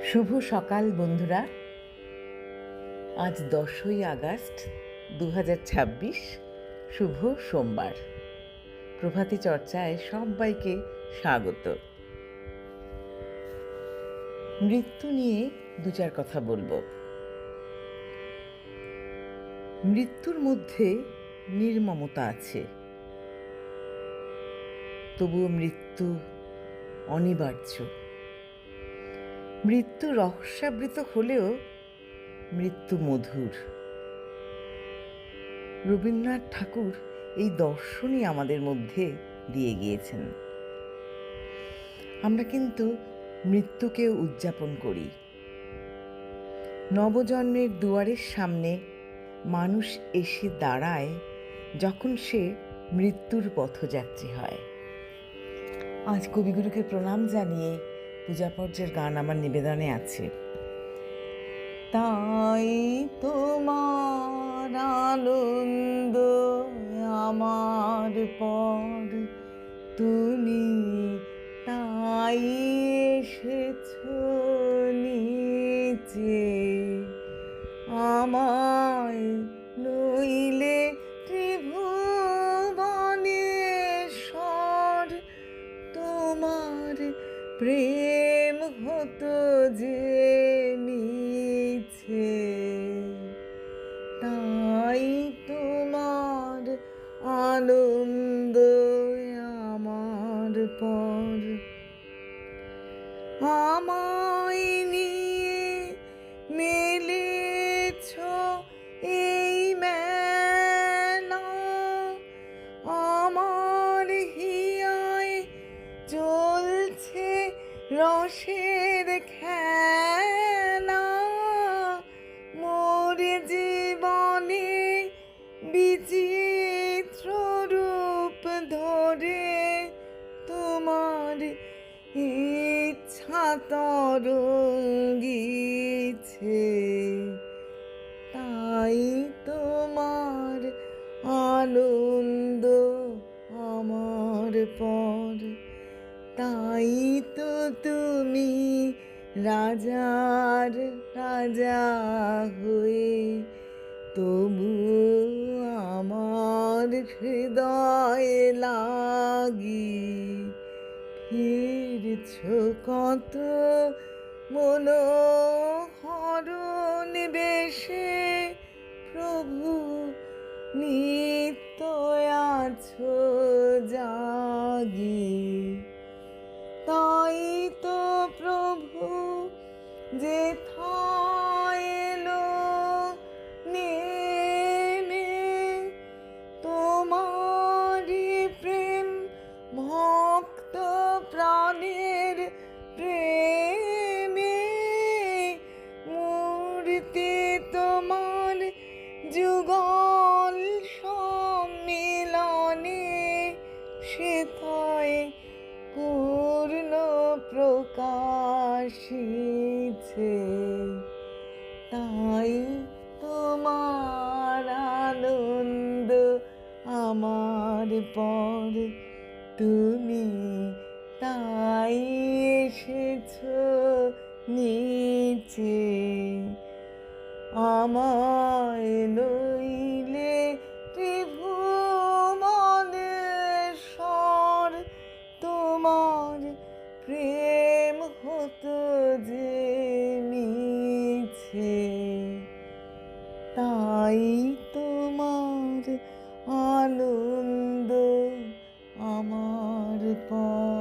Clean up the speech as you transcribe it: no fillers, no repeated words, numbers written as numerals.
শুভ সকাল বন্ধুরা। আজ 10ই আগস্ট 2026, শুভ সোমবার। প্রভাতী চর্চায় সবাইকে স্বাগত। মৃত্যু নিয়ে দু চার কথা বলবো। মৃত্যুর মধ্যে নির্মমতা আছে, তবুও মৃত্যু অনিবার্য। মৃত্যু রহস্যাবৃত হলেও মৃত্যু মধুর। রবীন্দ্রনাথ ঠাকুর এই দর্শনই আমাদের মধ্যে দিয়ে গিয়েছেন। আমরা কিন্তু মৃত্যুকে উদযাপন করি। নবজন্মের দুয়ারের সামনে মানুষ এসে দাঁড়ায় যখন সে মৃত্যুর পথযাত্রী হয়। আজ কবিগুরুকে প্রণাম জানিয়ে পূজাপর্যের গান আমার নিবেদনে আছে। তাই তোমার আনন্দ আমার পর, তুমি তাই এসেছ নিচে, আমায় নইলে ত্রিভুবনেশ্বর, তোমার প্রেম হতো যে মিছে। তাই তোমার আনন্দ আমার পর, আমায় নিয়ে মেলেছ এই মেলা, আমার হিয়ায় চলছে রসের খেলা, মোর জীবনে বিচিত্র রূপ ধরে তোমার ইচ্ছা তরঙ্গিছে। তাই তোমার আনন্দ আমার পর, তাই তো তুমি রাজার রাজা হয়ে তবু আমার হৃদয় লাগি ফিরছ কত মনোহরণ বেশে, প্রভু নিত্য আছো জাগি। তাই তো প্রভু যেথায় এলো নেমে, তোমারি প্রেম ভক্ত প্রাণের প্রেমে, মূর্তি তোমার যুগল সম্মিলনে, সেথায় পূর্ণ প্রকাশিছে। তাই তোমার আনন্দ আমার পর, তুমি তাই এসেছ নিচে, আমায় নইলে ত্রিভুবনেশ্বর, তোমার প্রেম হতো যে মিছে। তাই তোমার আনন্দ আমার পর।